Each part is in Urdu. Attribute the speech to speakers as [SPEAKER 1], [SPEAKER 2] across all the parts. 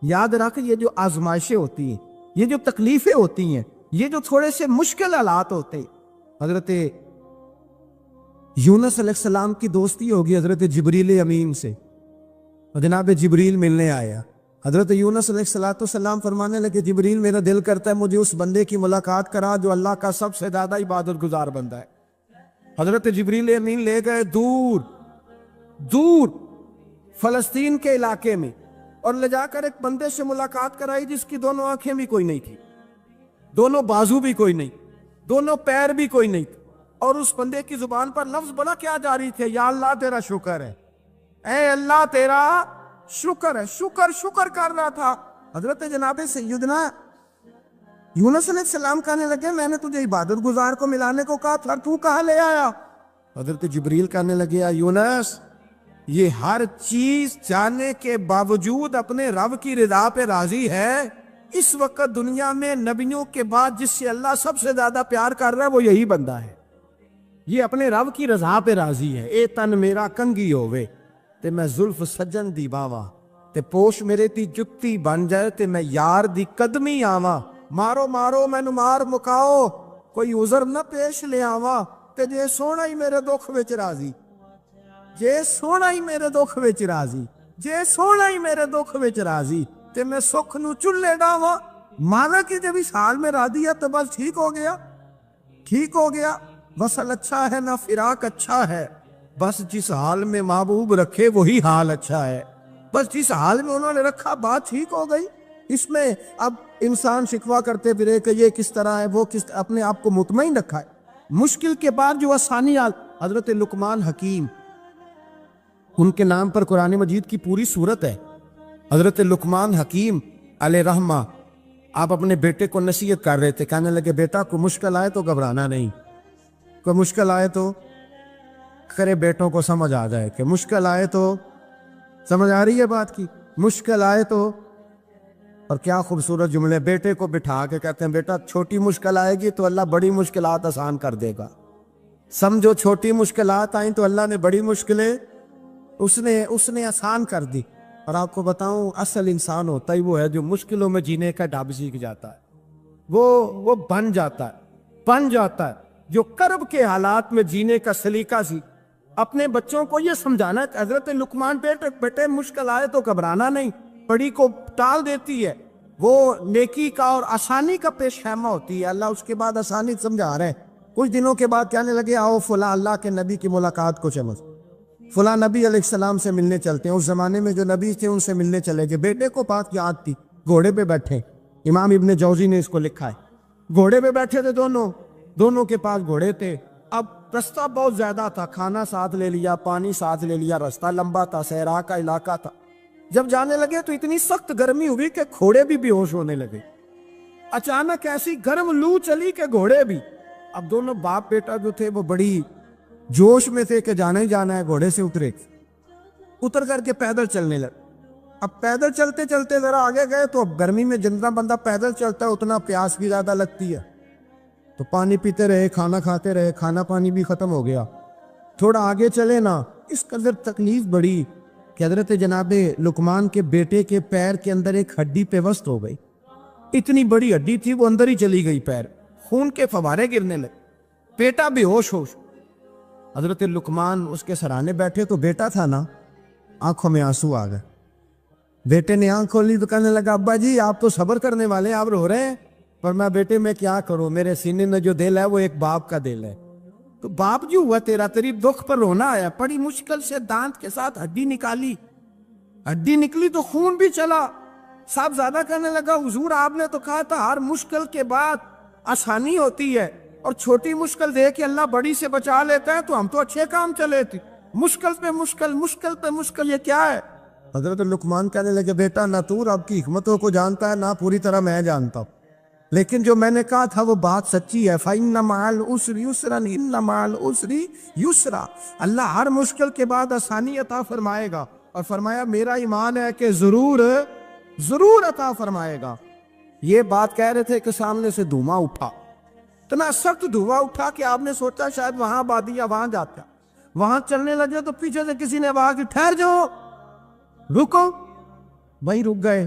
[SPEAKER 1] یاد رکھ یہ جو آزمائشیں ہوتی ہیں، یہ جو تکلیفیں ہوتی ہیں، یہ جو تھوڑے سے مشکل حالات ہوتے ہیں، حضرت یونس علیہ السلام کی دوستی ہوگی حضرت جبریل امین سے، اور جناب جبریل ملنے آیا۔ حضرت یونس علیہ السلام فرمانے لگے جبریل میرا دل کرتا ہے مجھے اس بندے کی ملاقات کرا جو اللہ کا سب سے زیادہ عبادت گزار بندہ ہے۔ حضرت جبریل امین لے گئے دور دور فلسطین کے علاقے میں، اور لے جا کر ایک بندے سے ملاقات کرائی جس کی دونوں آنکھیں بھی کوئی نہیں تھی، دونوں بازو بھی کوئی نہیں، دونوں پیر بھی کوئی نہیں، اور اس بندے کی زبان پر لفظ بڑا کیا جاری تھے، یا اللہ تیرا شکر ہے، اے اللہ تیرا شکر ہے، شکر کر رہا تھا۔ حضرت جناب سیدنا یونس علیہ السلام کہنے لگے میں نے تجھے عبادت گزار کو ملانے کو کہا تھا، تو کہاں لے آیا؟ حضرت جبریل کہنے لگے یونس یہ ہر چیز جانے کے باوجود اپنے رب کی رضا پہ راضی ہے۔ اس وقت دنیا میں نبیوں کے بعد جس سے اللہ سب سے زیادہ پیار کر رہا ہے وہ یہی بندہ ہے، یہ اپنے رب کی رضا پہ راضی ہے۔ اے تن میرا کنگی ہووے تے میں زلف سجن دی باواں، تے پوش میرے تی جتی بن جائے تے میں یار دی قدمی آواں، مارو مارو مینو مار مکاؤ کوئی عذر نہ پیش لے آواں، تے جے سونا ہی میرے دکھ وچ راضی، جے سونا ہی میرے دکھ وچ راضی، جے سونا ہی میرے دکھ وچ راضی تے میں سکھ نو چلے ڈاواں۔ مانا کہ جب اس حال میں راضی ہے تو بس ٹھیک ہو گیا، ٹھیک ہو گیا، وصل اچھا ہے نہ فراق اچھا ہے، بس جس حال میں محبوب رکھے وہی حال اچھا ہے، بس جس حال میں انہوں نے رکھا بات ٹھیک ہو گئی۔ اس میں اب انسان شکوہ کرتے پھرے کہ یہ کس طرح ہے وہ کس، اپنے آپ کو مطمئن رکھا ہے۔ مشکل کے بعد جو آسانی حضرت لقمان حکیم، ان کے نام پر قرآن مجید کی پوری سورت ہے۔ حضرت لقمان حکیم علیہ رحمہ آپ اپنے بیٹے کو نصیحت کر رہے تھے، کہنے لگے بیٹا کوئی مشکل آئے تو گھبرانا نہیں، کوئی مشکل آئے تو کرے بیٹوں کو سمجھ آ جائے کہ مشکل آئے تو، سمجھ آ رہی ہے بات کی، مشکل آئے تو، اور کیا خوبصورت جملے، بیٹے کو بٹھا کے کہتے ہیں بیٹا چھوٹی مشکل آئے گی تو اللہ بڑی مشکلات آسان کر دے گا، سمجھو چھوٹی مشکلات آئیں تو اللہ نے بڑی مشکلیں اس نے آسان کر دی۔ اور آپ کو بتاؤں اصل انسان ہوتا ہی وہ ہے جو مشکلوں میں جینے کا ڈھب سیکھ جاتا ہے، وہ بن جاتا ہے جو کرب کے حالات میں جینے کا سلیقہ سی۔ اپنے بچوں کو یہ سمجھانا ہے حضرت لقمان بیٹے مشکل آئے تو گھبرانا نہیں، بڑی کو ٹال دیتی ہے، وہ نیکی کا اور آسانی کا پیش خیمہ ہوتی ہے، اللہ اس کے بعد آسانی سمجھا رہے ہیں۔ کچھ دنوں کے بعد کہنے لگے آؤ فلاں اللہ کے نبی کی ملاقات کو چلو، فلاں نبی علیہ السلام سے ملنے چلتے ہیں۔ اس زمانے میں جو نبی تھے ان سے ملنے چلے گئے، بیٹے کو بات یاد تھی، گھوڑے پہ بیٹھے، امام ابن جوزی نے اس کو لکھا ہے، گھوڑے پہ بیٹھے تھے دونوں کے پاس گھوڑے تھے۔ اب رستہ بہت زیادہ تھا، کھانا ساتھ لے لیا، پانی ساتھ لے لیا، رستہ لمبا تھا، صحرا کا علاقہ تھا۔ جب جانے لگے تو اتنی سخت گرمی ہوئی کہ گھوڑے بھی بے ہوش ہونے لگے، اچانک ایسی گرم لو چلی کہ گھوڑے بھی۔ اب دونوں باپ بیٹا جو تھے وہ بڑی جوش میں تھے کہ جانا ہی جانا ہے، گھوڑے سے اتر کر کے پیدل چلنے لگے۔ اب پیدل چلتے چلتے ذرا آگے گئے تو اب گرمی میں جتنا بندہ پیدل چلتا ہے اتنا پیاس بھی زیادہ لگتی ہے، تو پانی پیتے رہے، کھانا کھاتے رہے، کھانا پانی بھی ختم ہو گیا۔ تھوڑا آگے چلے نا، اس قدر تکلیف بڑی کہ حضرت جناب لقمان کے بیٹے کے پیر کے اندر ایک ہڈی پیوست ہو گئی، اتنی بڑی ہڈی تھی وہ اندر ہی چلی گئی، پیر خون کے فوارے گرنے لگے، بیٹا بے ہوش ہوش۔ حضرت لقمان اس کے سرانے بیٹھے تو بیٹا تھا نا، آنکھوں میں آنسو آ گئے۔ بیٹے نے آنکھ کھولی تو کہنے لگا ابا جی آپ تو صبر کرنے والے ہیں، آپ رو رہے ہیں۔ پر میں بیٹے میں کیا کروں، میرے سینے میں جو دل ہے وہ ایک باپ کا دل ہے، تو باپ جو ہوا تیرا تیری دکھ پر رونا آیا۔ بڑی مشکل سے دانت کے ساتھ ہڈی نکالی، ہڈی نکلی تو خون بھی چلا۔ صاحب زیادہ کہنے لگا حضور آپ نے تو کہا تھا ہر مشکل کے بعد آسانی ہوتی ہے، اور چھوٹی مشکل دے کے اللہ بڑی سے بچا لیتا ہے، تو ہم تو اچھے کام چلے تھے، مشکل پہ مشکل، مشکل پہ مشکل، یہ کیا ہے؟ حضرت لقمان کہنے لگے بیٹا نہ تو رب کی حکمتوں کو جانتا ہے نہ پوری طرح میں جانتا ہوں، لیکن جو میں نے کہا تھا وہ بات سچی ہے۔ فَإِنَّ مَعَ الْعُسْرِ يُسْرًا إِنَّ مَعَ الْعُسْرِ يُسْرًا، اللہ ہر مشکل کے بعد آسانی عطا فرمائے گا، اور فرمایا میرا ایمان ہے کہ ضرور عطا فرمائے گا۔ یہ بات کہہ رہے تھے کہ سامنے سے دھواں اٹھا، اتنا سخت دھواں اٹھا کہ آپ نے سوچا شاید وہاں آبادی ہے، وہاں جاتا، وہاں چلنے لگے تو پیچھے سے کسی نے آواز کی ٹھہر جاؤ، رکو، وہیں رک گئے۔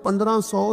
[SPEAKER 1] 1500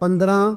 [SPEAKER 1] 15,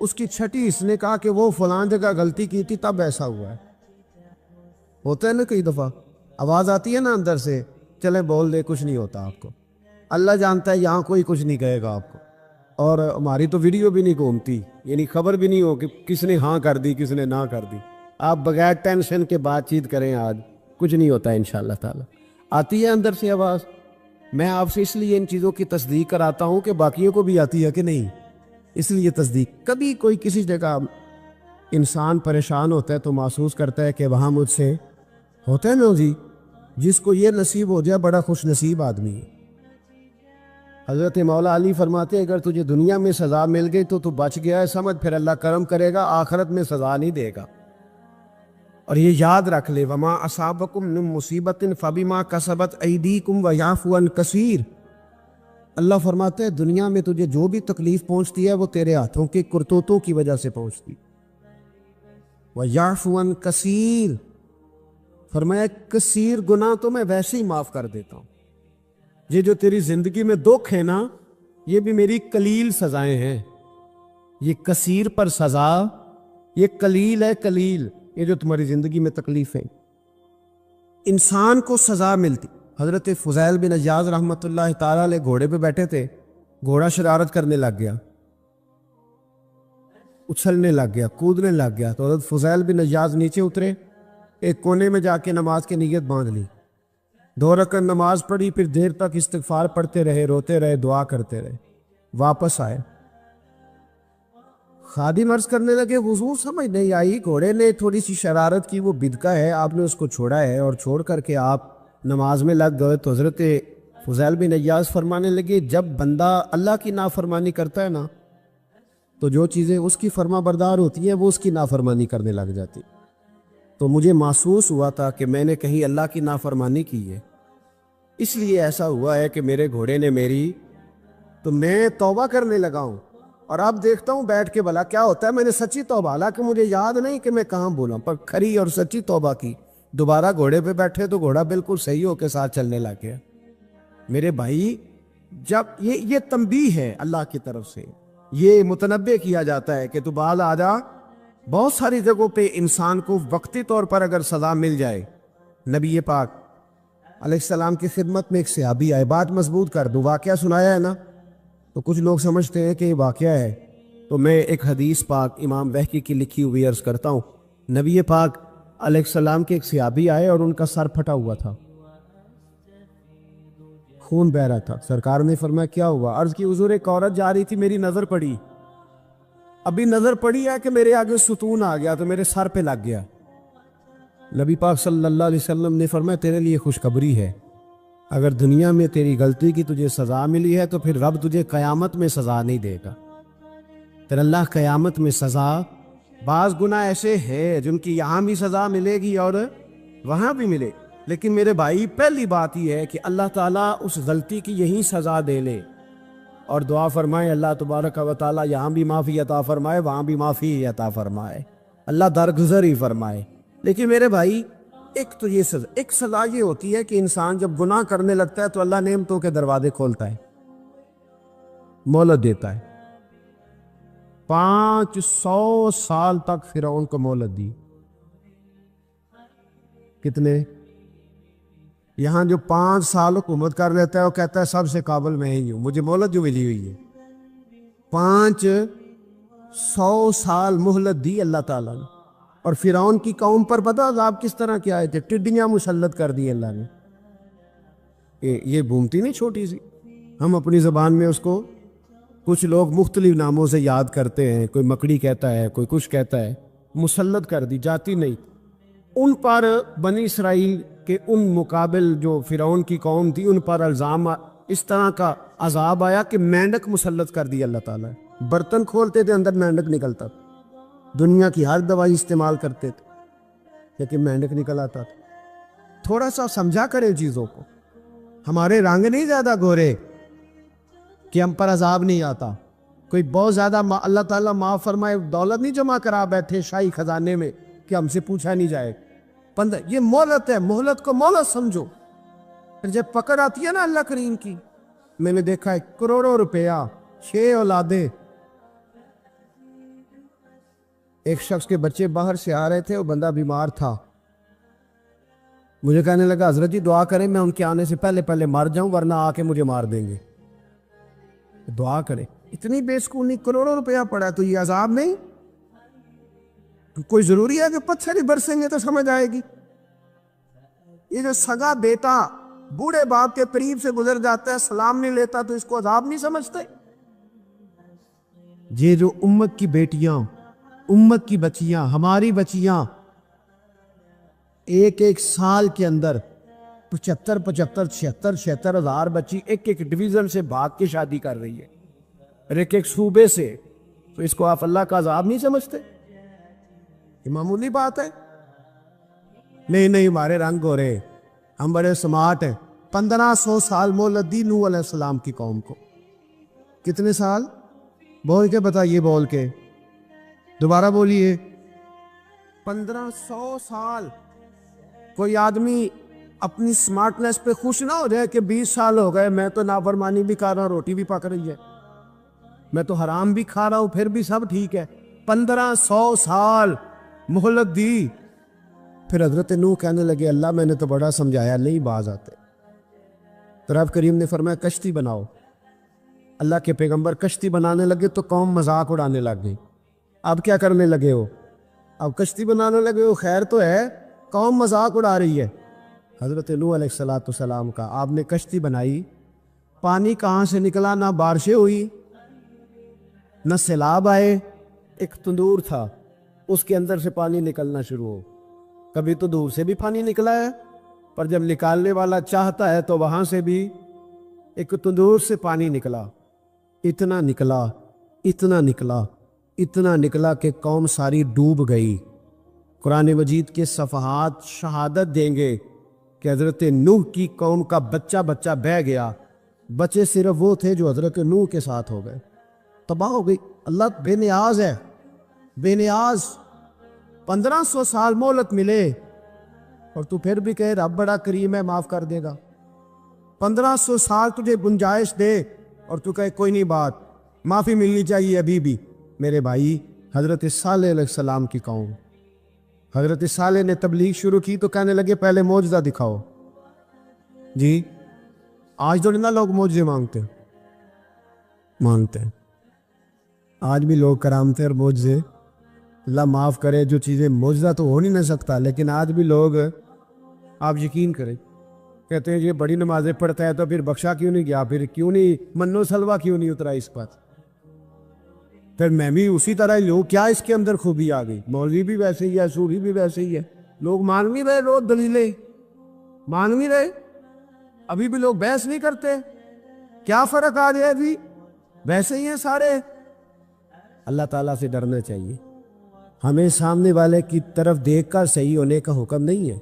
[SPEAKER 1] اس کی چھٹی اس نے کہا کہ وہ فلاں جگہ غلطی کی تھی تب ایسا ہوا ہے. ہوتا ہے نا کئی دفعہ آواز آتی ہے نا اندر سے، چلے بول دے کچھ نہیں ہوتا آپ کو. اللہ جانتا ہے یہاں کوئی کچھ نہیں کہے گا آپ کو. اور ہماری تو ویڈیو بھی نہیں گھومتی، یعنی خبر بھی نہیں ہو کہ کس نے ہاں کر دی کس نے نہ کر دی. آپ بغیر ٹینشن کے بات چیت کریں، آج کچھ نہیں ہوتا ہے انشاءاللہ تعالی. آتی ہے اندر سے آواز. میں آپ سے اس لیے ان چیزوں کی تصدیق کراتا ہوں کہ باقیوں کو بھی آتی ہے کہ نہیں، اس لیے تصدیق. کبھی کوئی کسی جگہ انسان پریشان ہوتا ہے تو محسوس کرتا ہے کہ وہاں مجھ سے ہوتا ہے نا جی. جس کو یہ نصیب ہو جائے بڑا خوش نصیب آدمی ہے. حضرت مولا علی فرماتے ہیں اگر تجھے دنیا میں سزا مل گئی تو بچ گیا ہے، سمجھ پھر اللہ کرم کرے گا، آخرت میں سزا نہیں دے گا. اور یہ یاد رکھ لے، وما اصابکم من مصیبت فبما کسبت ایدیکم ویعفو عن کثیر. اللہ فرماتے ہیں دنیا میں تجھے جو بھی تکلیف پہنچتی ہے وہ تیرے ہاتھوں کے کرتوتوں کی وجہ سے پہنچتی. ویعفو عن کثیر، فرمایا کثیر گناہ تو میں ویسے ہی معاف کر دیتا ہوں. یہ جو تیری زندگی میں دکھ ہے نا، یہ بھی میری قلیل سزائیں ہیں. یہ کثیر پر سزا، یہ قلیل ہے قلیل. یہ جو تمہاری زندگی میں تکلیفیں انسان کو سزا ملتی. حضرت فضیل بن عیاض رحمۃ اللہ تعالیٰ علیہ گھوڑے پہ بیٹھے تھے، گھوڑا شرارت کرنے لگ گیا، اچھلنے لگ گیا، کودنے لگ گیا. تو حضرت فضیل بن عیاض نیچے اترے، ایک کونے میں جا کے نماز کی نیت باندھ لی، 2 رکعت نماز پڑھی، پھر دیر تک استغفار پڑھتے رہے، روتے رہے، دعا کرتے رہے. واپس آئے، خادم عرض کرنے لگے حضور سمجھ نہیں آئی، گھوڑے نے تھوڑی سی شرارت کی، وہ بدکا ہے، آپ نے اس کو چھوڑا ہے اور چھوڑ کر کے آپ نماز میں لگ گئے. تو حضرت فضیل بن عیاض فرمانے لگے جب بندہ اللہ کی نافرمانی کرتا ہے نا تو جو چیزیں اس کی فرما بردار ہوتی ہیں وہ اس کی نافرمانی کرنے لگ جاتی. تو مجھے محسوس ہوا تھا کہ میں نے کہیں اللہ کی نافرمانی کی ہے، اس لیے ایسا ہوا ہے کہ میرے گھوڑے نے میری، تو میں توبہ کرنے لگا ہوں. اور اب دیکھتا ہوں بیٹھ کے بھلا کیا ہوتا ہے. میں نے سچی توبہ، حالانکہ مجھے یاد نہیں کہ میں کہاں بولا، پر کھری اور سچی توبہ کی. دوبارہ گھوڑے پہ بیٹھے تو گھوڑا بالکل صحیح ہو کے ساتھ چلنے لگ گیا. میرے بھائی جب یہ تنبیہ ہے اللہ کی طرف سے، یہ متنبہ کیا جاتا ہے کہ تو بال آ جا. بہت ساری جگہوں پہ انسان کو وقتی طور پر اگر سزا مل جائے، نبی پاک علیہ السلام کی خدمت میں ایک صحابی آئے، بات مضبوط کر دوں، واقعہ سنایا ہے نا تو کچھ لوگ سمجھتے ہیں کہ یہ واقعہ ہے، تو میں ایک حدیث پاک امام بہقی کی لکھی ہوئی عرض کرتا ہوں. نبی پاک علیہ السلام کے ایک صحابی آئے اور ان کا سر پھٹا ہوا تھا، خون بہ رہا تھا. سرکار نے فرمایا کیا ہوا؟ عرض کی حضور ایک عورت جا رہی تھی، میری نظر پڑی، ابھی نظر پڑی ہے کہ میرے آگے ستون آ گیا تو میرے سر پہ لگ گیا. نبی پاک صلی اللہ علیہ وسلم نے فرمایا تیرے لیے خوشخبری ہے، اگر دنیا میں تیری غلطی کی تجھے سزا ملی ہے تو پھر رب تجھے قیامت میں سزا نہیں دے گا. پھر اللہ قیامت میں سزا، بعض گناہ ایسے ہیں جن کی یہاں بھی سزا ملے گی اور وہاں بھی ملے، لیکن میرے بھائی پہلی بات یہ ہے کہ اللہ تعالیٰ اس غلطی کی یہی سزا دے لے اور دعا فرمائے اللہ تبارک و تعالیٰ یہاں بھی معافی عطا فرمائے، وہاں بھی معافی عطا فرمائے، اللہ درگزر ہی فرمائے. لیکن میرے بھائی ایک تو یہ سزا، ایک سزا یہ ہوتی ہے کہ انسان جب گناہ کرنے لگتا ہے تو اللہ نعمتوں کے دروازے کھولتا ہے، مہلت دیتا ہے. 500 سال تک فرعون کو مہلت دی. کتنے؟ یہاں جو 5 سال حکومت کر لیتا ہے وہ کہتا ہے سب سے قابل میں ہی ہوں، مجھے مہلت جو ملی ہوئی ہے. 500 سال مہلت دی اللہ تعالیٰ نے. اور فرعون کی قوم پر پتہ عذاب کس طرح کیا ہے؟ ٹڈیاں مسلط کر دی اللہ نے. یہ بھومتی نہیں چھوٹی سی، ہم اپنی زبان میں اس کو کچھ لوگ مختلف ناموں سے یاد کرتے ہیں، کوئی مکڑی کہتا ہے، کوئی کچھ کہتا ہے. مسلط کر دی، جاتی نہیں. ان پر بنی اسرائیل کے ان مقابل جو فرعون کی قوم تھی ان پر الزام اس طرح کا عذاب آیا کہ مینڈک مسلط کر دی اللہ تعالیٰ. برتن کھولتے تھے اندر مینڈک نکلتا تھا، دنیا کی ہر دوائی استعمال کرتے تھے لیکن مینڈک نکل آتا تھا. تھوڑا سا سمجھا کریں چیزوں کو. ہمارے رنگ نہیں زیادہ گورے کہ ہم پر عذاب نہیں آتا. کوئی بہت زیادہ اللہ تعالیٰ معاف فرمائے دولت نہیں جمع کرا بیٹھے شاہی خزانے میں کہ ہم سے پوچھا نہیں جائے. یہ مہلت ہے، مہلت کو مہلت سمجھو. پھر جب پکڑ آتی ہے نا اللہ کریم کی، میں نے دیکھا ہے کروڑوں روپیہ، 6 اولادیں، ایک شخص کے بچے باہر سے آ رہے تھے، وہ بندہ بیمار تھا. مجھے کہنے لگا حضرت جی دعا کریں میں ان کے آنے سے پہلے پہلے مر جاؤں ورنہ آ کے مجھے مار دیں گے. دعا کریں. اتنی بے سکونی، کروڑوں روپیہ پڑا تو یہ عذاب نہیں؟ کوئی ضروری ہے کہ پتھر ہی برسیں گے تو سمجھ آئے گی؟ یہ جو سگا بیٹا بوڑھے باپ کے قریب سے گزر جاتا ہے، سلام نہیں لیتا، تو اس کو عذاب نہیں سمجھتے؟ یہ جو امت کی بیٹیاں، امت کی بچیاں، ہماری بچیاں ایک ایک سال کے اندر 75,000 ہزار بچی ایک ایک ڈویژن سے بھاگ کے شادی کر رہی ہے، اور ایک ایک صوبے سے، تو اس کو آپ اللہ کا عذاب نہیں سمجھتے؟ یہ معمولی بات ہے. نہیں ہمارے رنگ ہو رہے، ہم بڑے سمارٹ ہیں. 1500 سال مہلت دی نوح علیہ السلام کی قوم کو. کتنے سال؟ بول کے بتائیے، بول کے دوبارہ بولیے. 1500 سال. کوئی آدمی اپنی سمارٹنس پہ خوش نہ ہو جائے کہ 20 سال ہو گئے میں تو نافرمانی بھی کر رہا ہوں، روٹی بھی پک رہی ہے، میں تو حرام بھی کھا رہا ہوں، پھر بھی سب ٹھیک ہے. 1500 سال مہلت دی. پھر حضرت نوح کہنے لگے اللہ میں نے تو بڑا سمجھایا، نہیں باز آتے. تو رب کریم نے فرمایا کشتی بناؤ. اللہ کے پیغمبر کشتی بنانے لگے تو قوم مذاق اڑانے لگ گئی. اب کیا کرنے لگے ہو؟ اب کشتی بنانے لگے ہو، خیر تو ہے، قوم مذاق اڑا رہی ہے. حضرت نوح علیہ السلام کا آپ نے کشتی بنائی، پانی کہاں سے نکلا؟ نہ بارشیں ہوئی، نہ سیلاب آئے. ایک تندور تھا، اس کے اندر سے پانی نکلنا شروع ہو. کبھی تو دور سے بھی پانی نکلا ہے، پر جب نکالنے والا چاہتا ہے تو وہاں سے بھی ایک تندور سے پانی نکلا. اتنا نکلا، اتنا نکلا، اتنا نکلا کہ قوم ساری ڈوب گئی. قرآن مجید کے صفحات شہادت دیں گے کہ حضرت نوح کی قوم کا بچہ بچہ بہہ گیا. بچے صرف وہ تھے جو حضرت نوح کے ساتھ ہو گئے، تباہ ہو گئی. اللہ بے نیاز ہے، بے نیاز. 1500 سال مہلت ملے اور تو پھر بھی کہے رب بڑا کریم ہے، معاف کر دے گا. 1500 سال تجھے گنجائش دے اور تو کہے کوئی نہیں، بات معافی ملنی چاہیے ابھی بھی. میرے بھائی، حضرت صالح علیہ السلام کی قوم، حضرت صالح نے تبلیغ شروع کی تو کہنے لگے پہلے معجزہ دکھاؤ. جی آج تو نہ لوگ معجزے مانگتے ہیں، آج بھی لوگ کرامتیں اور معجزے، اللہ معاف کرے، جو چیزیں معجزہ تو ہو نہیں نہ سکتا، لیکن آج بھی لوگ، آپ یقین کریں، کہتے ہیں یہ بڑی نمازیں پڑھتا ہے تو پھر بخشا کیوں نہیں گیا، پھر کیوں نہیں منو سلوا کیوں نہیں اترا اس پر، پھر میں بھی اسی طرح ہی لوں، کیا اس کے اندر خوبی آ گئی؟ مولوی بھی ویسے ہی ہے، سوری بھی ویسے ہی ہے. لوگ مان بھی رہے، لوگ دلیلیں مان بھی رہے، ابھی بھی لوگ بحث نہیں کرتے. کیا فرق آ جائے؟ ابھی ویسے ہی ہیں سارے. اللہ تعالیٰ سے ڈرنا چاہیے. ہمیں سامنے والے کی طرف دیکھ کر صحیح ہونے کا حکم نہیں ہے،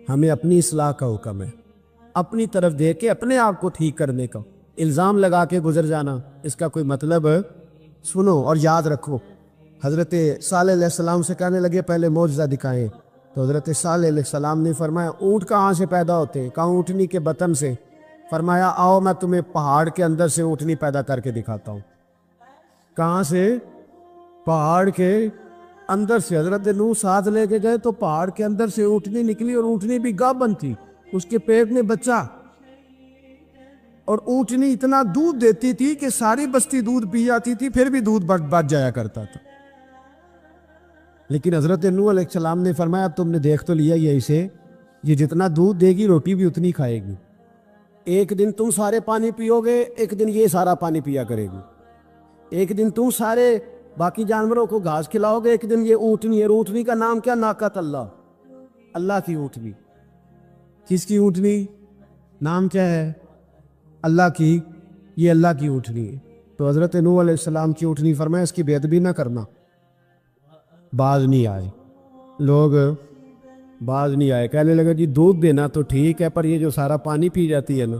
[SPEAKER 1] ہمیں اپنی اصلاح کا حکم ہے. اپنی طرف دیکھ کے اپنے آپ کو ٹھیک کرنے کا. الزام لگا کے گزر جانا، اس کا کوئی مطلب؟ سنو اور یاد رکھو. حضرت صالح علیہ السلام سے کہنے لگے پہلے معجزہ دکھائیں، تو حضرت صالح علیہ السلام نے فرمایا اونٹ کہاں سے پیدا ہوتے ہیں؟ کہا اونٹنی کے بطن سے. فرمایا آؤ میں تمہیں پہاڑ کے اندر سے اونٹنی پیدا کر کے دکھاتا ہوں. کہاں سے؟ پہاڑ کے اندر سے. حضرت نوح ساتھ لے کے گئے تو پہاڑ کے اندر سے اونٹنی نکلی، اور اونٹنی بھی گابن تھی، اس کے پیٹ میں بچہ. اور اونٹنی اتنا دودھ دیتی تھی کہ ساری بستی دودھ پی جاتی تھی، پھر بھی دودھ بچ جایا کرتا تھا. لیکن حضرت نوح علیہ السلام نے فرمایا تم نے دیکھ تو لیا یہ اسے، یہ جتنا دودھ دے گی روٹی بھی اتنی کھائے گی. ایک دن تم سارے پانی پیو گے، ایک دن یہ سارا پانی پیا کرے گی. ایک دن تم سارے باقی جانوروں کو گھاس کھلاؤ گے، ایک دن یہ اونٹنی ہے. اونٹنی کا نام کیا؟ ناقۃ اللہ، اللہ کی اونٹنی. کس کی اونٹنی؟ نام کیا ہے؟ اللہ کی. یہ اللہ کی اونٹنی ہے. تو حضرت نوح علیہ السلام کی اونٹنی. فرمایا اس کی بے ادبی نہ کرنا. باز نہیں آئے لوگ، باز نہیں آئے. کہنے لگا جی دودھ دینا تو ٹھیک ہے، پر یہ جو سارا پانی پی جاتی ہے نا،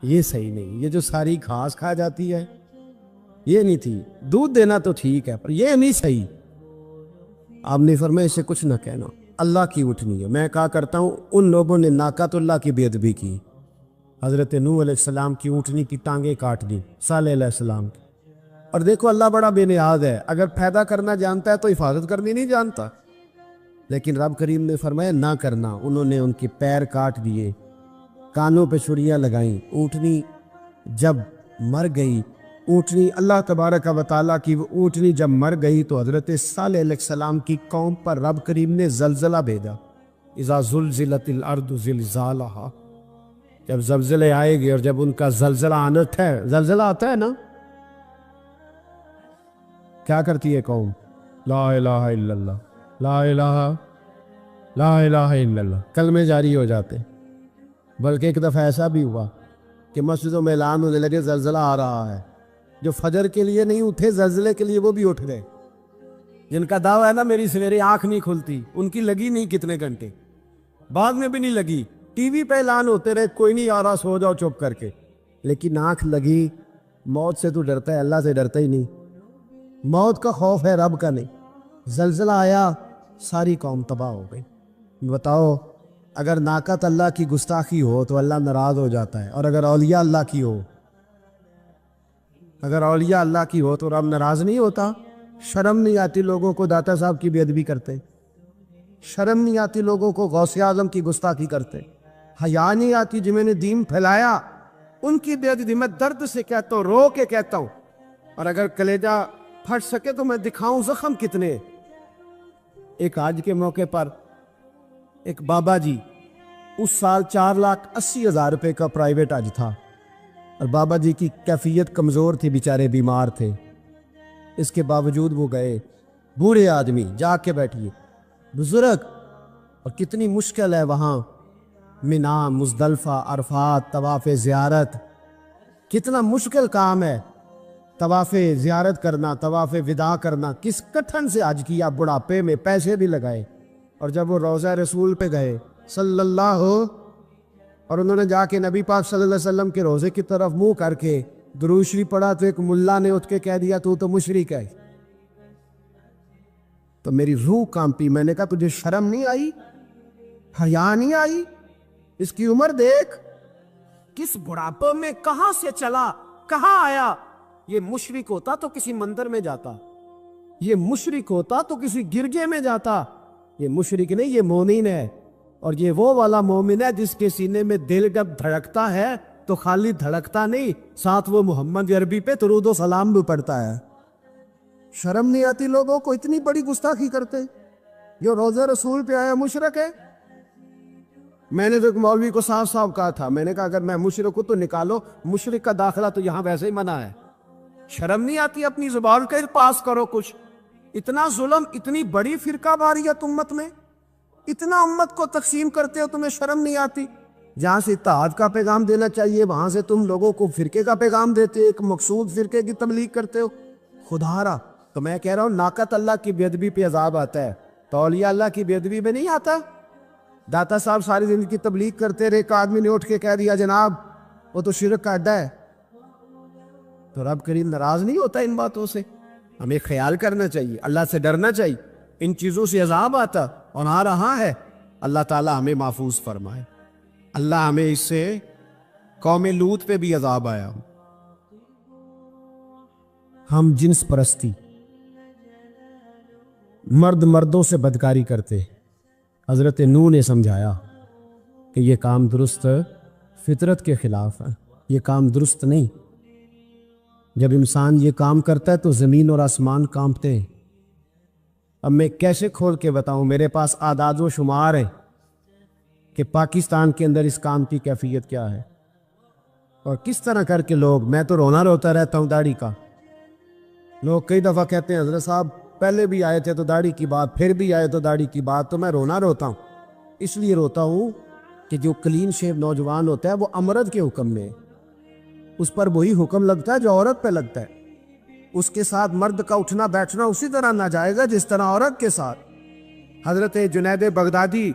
[SPEAKER 1] یہ صحیح نہیں. یہ جو ساری گھاس کھا جاتی ہے یہ نہیں تھی. دودھ دینا تو ٹھیک ہے پر یہ نہیں صحیح. آپ نے فرمایا اسے کچھ نہ کہنا، اللہ کی اونٹنی ہے. میں کہا کرتا ہوں ان لوگوں نے ناقۃ اللہ کی بے ادبی کی. حضرت نوح علیہ السلام کی اونٹنی کی ٹانگیں کاٹ دی، صالح علیہ السلام کی. اور دیکھو اللہ بڑا بے نیاز ہے، اگر پیدا کرنا جانتا ہے تو حفاظت کرنی نہیں جانتا؟ لیکن رب کریم نے فرمایا نہ کرنا، انہوں نے ان کے پیر کاٹ دیے، کانوں پہ چھریاں لگائیں، اونٹنی جب مر گئی، اونٹنی اللہ تبارک و تعالیٰ کی وہ اونٹنی جب مر گئی تو حضرت صالح علیہ السلام کی قوم پر رب کریم نے زلزلہ بھیجا، اذا زلزلت الارض زلزالہا، جب زلزلے آئے گے اور جب ان کا زلزلہ آنا ہے، زلزلہ آتا ہے نا، کیا کرتی ہے قوم؟ لا الہ الا اللہ، لا الہ لا الہ الا اللہ، کلمے جاری ہو جاتے۔ بلکہ ایک دفعہ ایسا بھی ہوا کہ مسجدوں میں اعلان ہونے لگے زلزلہ آ رہا ہے، جو فجر کے لیے نہیں اٹھے زلزلے کے لیے وہ بھی اٹھ گئے، جن کا دعویٰ ہے نا میری سویرے آنکھ نہیں کھلتی، ان کی لگی نہیں کتنے گھنٹے، بعد میں بھی نہیں لگی، ٹی وی پہ اعلان ہوتے رہے کوئی نہیں آ رہا سو جاؤ چپ کر کے، لیکن آنکھ لگی۔ موت سے تو ڈرتا ہے، اللہ سے ڈرتا ہی نہیں، موت کا خوف ہے رب کا نہیں۔ زلزلہ آیا، ساری قوم تباہ ہو گئی۔ بتاؤ اگر ناقت اللہ کی گستاخی ہو تو اللہ ناراض ہو جاتا ہے، اور اگر اولیاء اللہ کی ہو، اگر اولیاء اللہ کی ہو تو رب ناراض نہیں ہوتا؟ شرم نہیں آتی لوگوں کو داتا صاحب کی بے ادبی کرتے؟ شرم نہیں آتی لوگوں کو غوث اعظم کی گستاخی کرتے؟ حیا نہیں آتی جنہوں نے دین پھیلایا ان کی بے ادبی؟ میں درد سے کہتا ہوں، رو کے کہتا ہوں، اور اگر کلیجہ پھٹ سکے تو میں دکھاؤں زخم کتنے۔ ایک حج کے موقع پر ایک بابا جی، اس سال 4,80,000 روپے کا پرائیویٹ حج تھا، اور بابا جی کی کیفیت کمزور تھی، بیچارے بیمار تھے، اس کے باوجود وہ گئے۔ بوڑھے آدمی، جا کے بیٹھیے، بزرگ، اور کتنی مشکل ہے وہاں مینا، مزدلفہ، عرفات، طواف زیارت، کتنا مشکل کام ہے طواف زیارت کرنا، طواف وداع کرنا، کس کٹھن سے حج کیا، بڑھاپے میں پیسے بھی لگائے۔ اور جب وہ روضہ رسول پہ گئے صلی اللہ، اور انہوں نے جا کے نبی پاک صلی اللہ علیہ وسلم کے روضے کی طرف منہ کر کے درود شریف پڑھا تو ایک ملا نے اٹھ کے کہہ دیا تو مشرک ہے۔ تو میری روح کانپی، میں نے کہا تجھے شرم نہیں آئی، حیا نہیں آئی؟ اس کی عمر دیکھ، کس بڑھاپے میں کہاں سے چلا کہاں آیا۔ یہ مشرک ہوتا تو کسی مندر میں جاتا، یہ مشرک ہوتا تو کسی گرجے میں جاتا، یہ مشرک نہیں، یہ مومن ہے۔ اور یہ وہ والا مومن ہے جس کے سینے میں دل جب دھڑکتا ہے تو خالی دھڑکتا نہیں، ساتھ وہ محمد عربی پہ درود و سلام بھی پڑھتا ہے۔ شرم نہیں آتی لوگوں کو؟ اتنی بڑی گستاخی کرتے، جو روضہ رسول پہ آیا مشرک ہے۔ میں نے تو ایک مولوی کو صاف صاف کہا تھا، میں نے کہا اگر میں مشرک ہوں تو نکالو، مشرک کا داخلہ تو یہاں ویسے ہی منع ہے۔ شرم نہیں آتی؟ اپنی زبان کے پاس کرو کچھ۔ اتنا ظلم، اتنی بڑی فرقہ واریت امت میں، اتنا امت کو تقسیم کرتے ہو، تمہیں شرم نہیں آتی؟ جہاں سے اتحاد کا پیغام دینا چاہیے وہاں سے تم لوگوں کو فرقے کا پیغام دیتے، ایک مقصود فرقے کی تبلیغ کرتے ہو۔ خدا را، تو میں کہہ رہا ہوں ناقت اللہ کی بے ادبی پہ عذاب آتا ہے، تو اولیاء اللہ کی بے ادبی پہ نہیں آتا؟ داتا صاحب ساری زندگی تبلیغ کرتے رہے، ایک آدمی نے اٹھ کے کہہ دیا جناب وہ تو شرک کا اڈا ہے، تو رب کریم ناراض نہیں ہوتا ان باتوں سے؟ ہمیں خیال کرنا چاہیے، اللہ سے ڈرنا چاہیے۔ ان چیزوں سے عذاب آتا اور آ رہا ہے، اللہ تعالیٰ ہمیں محفوظ فرمائے۔ اللہ ہمیں اس سے، قوم لوط پہ بھی عذاب آیا۔ ہم جنس پرستی، مرد مردوں سے بدکاری کرتے، حضرت نوح نے سمجھایا کہ یہ کام درست فطرت کے خلاف ہے، یہ کام درست نہیں۔ جب انسان یہ کام کرتا ہے تو زمین اور آسمان کانپتے ہیں۔ اب میں کیسے کھول کے بتاؤں، میرے پاس اعداد و شمار ہیں کہ پاکستان کے اندر اس کام کی کیفیت کیا ہے، اور کس طرح کر کے لوگ، میں تو رونا روتا رہتا ہوں داڑھی کا۔ لوگ کئی دفعہ کہتے ہیں حضرت صاحب پہلے بھی آئے تھے تو داڑھی کی بات، پھر بھی آئے تو داڑھی کی بات، تو میں رونا روتا ہوں۔ اس لیے روتا ہوں کہ جو کلین شیو نوجوان ہوتا ہے وہ امرد کے حکم میں، اس پر وہی حکم لگتا ہے جو عورت پہ لگتا ہے۔ اس کے ساتھ مرد کا اٹھنا بیٹھنا اسی طرح نہ جائے گا جس طرح عورت کے ساتھ۔ حضرت جنید بغدادی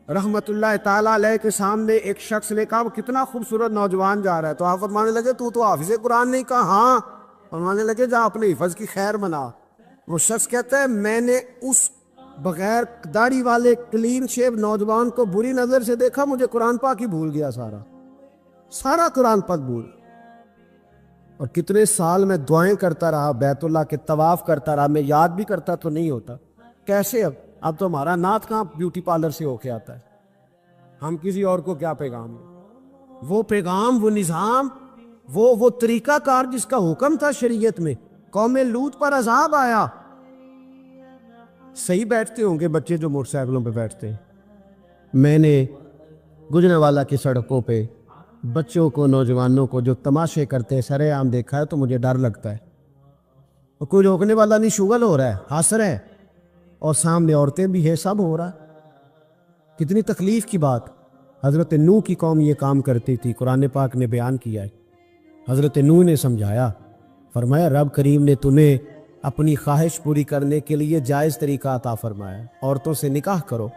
[SPEAKER 1] رحمت اللہ تعالیٰ علیہ کے سامنے ایک شخص نے کہا وہ کتنا خوبصورت نوجوان جا رہا ہے، تو آپ فرمانے لگے تو حافظ قرآن نہیں؟ کہا ہاں۔ فرمانے لگے جا اپنے حفظ کی خیر منا۔ وہ شخص کہتا ہے میں نے اس بغیر داڑھی والے کلین شیو نوجوان کو بری نظر سے دیکھا، مجھے قرآن پاک ہی بھول گیا، سارا قرآن پاک بھول۔
[SPEAKER 2] اور کتنے سال میں دعائیں کرتا رہا، بیت اللہ کے طواف کرتا رہا، میں یاد بھی کرتا تو نہیں ہوتا. کیسے اب تو ہمارا نعت کہاں بیوٹی پارلر سے ہو کے آتا ہے. ہم کسی اور کو کیا پیغام دیں؟ وہ پیغام، وہ نظام، وہ طریقہ کار جس کا حکم تھا شریعت میں. قوم لوط پر عذاب آیا. صحیح بیٹھتے ہوں گے بچے جو موٹر سائیکلوں پہ بیٹھتے ہیں. میں نے گجرانوالہ کی سڑکوں پہ بچوں کو، نوجوانوں کو جو تماشے کرتے سر عام دیکھا ہے تو مجھے ڈر لگتا ہے. اور کوئی روکنے والا نہیں، شغل ہو رہا ہے، ہنس رہا ہے، اور سامنے عورتیں بھی ہے، سب ہو رہا ہے. کتنی تکلیف کی بات. حضرت نوح کی قوم یہ کام کرتی تھی، قرآن پاک نے بیان کیا ہے. حضرت نوح نے سمجھایا، فرمایا رب کریم نے تمہیں اپنی خواہش پوری کرنے کے لیے جائز طریقہ عطا فرمایا، عورتوں سے نکاح کرو،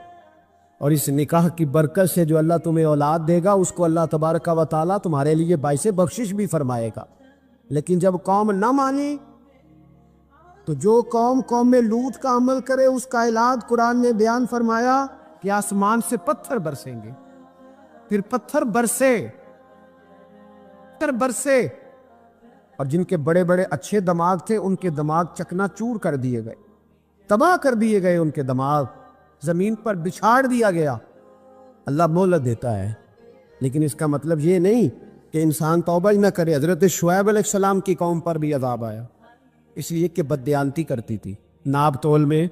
[SPEAKER 2] اور اس نکاح کی برکت سے جو اللہ تمہیں اولاد دے گا اس کو اللہ تبارک و تعالیٰ تمہارے لیے باعث بخشش بھی فرمائے گا. لیکن جب قوم نہ مانی تو جو قوم لوط کا عمل کرے اس کا علاج قرآن نے بیان فرمایا کہ آسمان سے پتھر برسیں گے. پھر پتھر برسے اور جن کے بڑے بڑے اچھے دماغ تھے ان کے دماغ چکنا چور کر دیے گئے، تباہ کر دیے گئے، ان کے دماغ زمین پر بچھاڑ دیا گیا. اللہ مہلت دیتا ہے، لیکن اس کا مطلب یہ نہیں کہ انسان توبہ نہ کرے. حضرت شعیب علیہ السلام کی قوم پر بھی عذاب آیا، اس لیے کہ بددیانتی کرتی تھی، ناب تول میں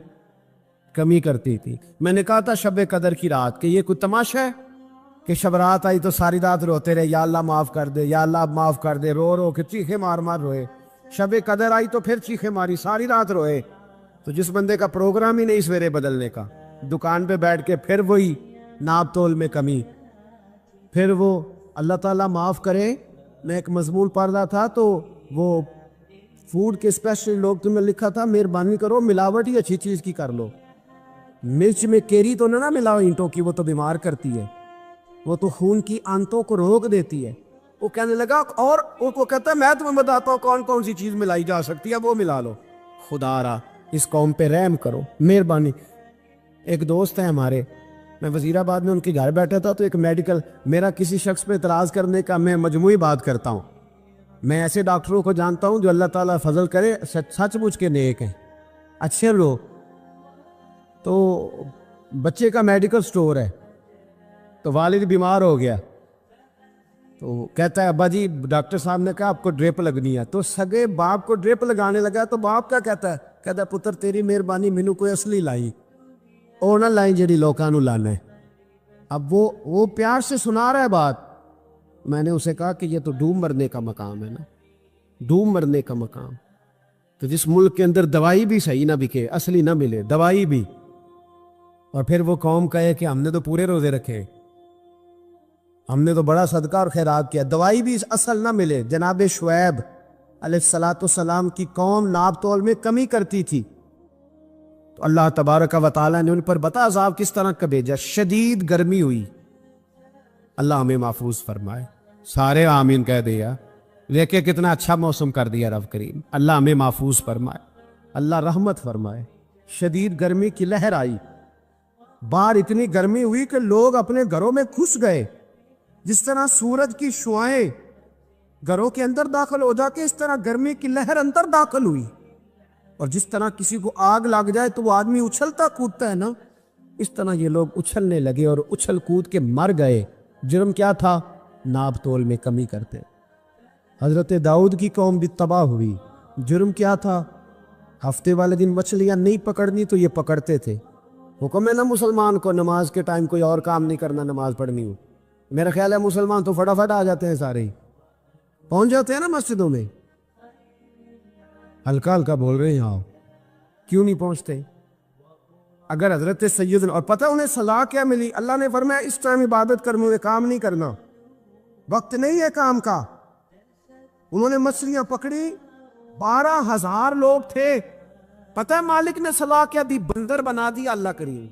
[SPEAKER 2] کمی کرتی تھی. میں نے کہا تھا شب قدر کی رات کہ یہ کوئی تماشا ہے کہ شب رات آئی تو ساری رات روتے رہے، یا اللہ معاف کر دے، یا اللہ معاف کر دے، رو رو کے چیخے مار مار روئے. شب قدر آئی تو پھر چیخے ماری، ساری رات روئے. تو جس بندے کا پروگرام ہی نہیں سویرے بدلنے کا، دکان پہ بیٹھ کے پھر وہی ناب تول میں کمی، پھر وہ اللہ تعالیٰ معاف کرے. میں ایک مضمون پڑھ رہا تھا تو وہ فوڈ کے اسپیشل لوگ تمہیں لکھا تھا مہربانی کرو ملاوٹ ہی اچھی چیز کی کر لو. مرچ میں کیری تو نہ ملاؤ اینٹوں کی، وہ تو بیمار کرتی ہے، وہ تو خون کی آنتوں کو روک دیتی ہے. وہ کہنے لگا، اور وہ کہتا ہے میں تمہیں بتاتا ہوں کون کون سی چیز ملائی جا سکتی ہے، وہ ملا لو. خدا را اس قوم پہ رحم کرو، مہربانی. ایک دوست ہے ہمارے، میں وزیر آباد میں ان کے گھر بیٹھا تھا تو ایک میڈیکل، میرا کسی شخص پہ اعتراض کرنے کا میں مجموعی بات کرتا ہوں. میں ایسے ڈاکٹروں کو جانتا ہوں جو اللہ تعالیٰ فضل کرے سچ مچ کے نیک ہیں، اچھے لوگ. تو بچے کا میڈیکل سٹور ہے، تو والد بیمار ہو گیا، تو کہتا ہے ابا جی ڈاکٹر صاحب نے کہا آپ کو ڈرپ لگنی ہے. تو سگے باپ کو ڈرپ لگانے لگا تو باپ کیا کہتا ہے پتر تیری مہربانی مینوں کوئی اصلی لائی، اور نہ لائیں جڑی لوکاں نوں لانا ہے. اب وہ پیار سے سنا رہا ہے بات. میں نے اسے کہا کہ یہ تو ڈوب مرنے کا مقام ہے نا، ڈوب مرنے کا مقام. تو جس ملک کے اندر دوائی بھی صحیح نہ بکے، اصلی نہ ملے دوائی بھی، اور پھر وہ قوم کہے کہ ہم نے تو پورے روزے رکھے، ہم نے تو بڑا صدقہ اور خیرات کیا، دوائی بھی اصل نہ ملے. جناب شعیب علیہ السلام کی قوم ناب تول میں کمی کرتی تھی، تو اللہ تبارک و تعالیٰ نے ان پر بتا عذاب کس طرح کا بھیجا. شدید گرمی ہوئی. اللہ ہمیں محفوظ فرمائے. سارے آمین کہہ دیا. دیکھیں کتنا اچھا موسم کر دیا رب کریم. اللہ ہمیں محفوظ فرمائے، اللہ رحمت فرمائے. شدید گرمی کی لہر آئی، باہر اتنی گرمی ہوئی کہ لوگ اپنے گھروں میں گھس گئے. جس طرح سورج کی شعاعیں گھروں کے اندر داخل ہو جاتے، اس طرح گرمی کی لہر اندر داخل ہوئی. اور جس طرح کسی کو آگ لگ جائے تو وہ آدمی اچھلتا کودتا ہے نا، اس طرح یہ لوگ اچھلنے لگے اور اچھل کود کے مر گئے. جرم کیا تھا؟ ناب تول میں کمی کرتے. حضرت داؤد کی قوم بھی تباہ ہوئی. جرم کیا تھا؟ ہفتے والے دن مچھلیاں نہیں پکڑنی تو یہ پکڑتے تھے. حکم ہے نا مسلمان کو نماز کے ٹائم کوئی اور کام نہیں کرنا، نماز پڑھنی ہو. میرا خیال ہے مسلمان تو فٹافٹ آ جاتے ہیں، سارے ہی پہنچ جاتے ہیں نا مسجدوں میں. ہلکا ہلکا بول رہے ہیں آؤ، کیوں نہیں پہنچتے؟ اگر حضرت سیدنا، اور پتہ انہیں صلاح کیا ملی؟ اللہ نے فرمایا اس ٹائم عبادت کرنے میں کام نہیں کرنا، وقت نہیں ہے کام کا. انہوں نے مچھلیاں پکڑی، 12,000 لوگ تھے. پتہ ہے مالک نے صلاح کیا دی؟ بندر بنا دیا اللہ کریم.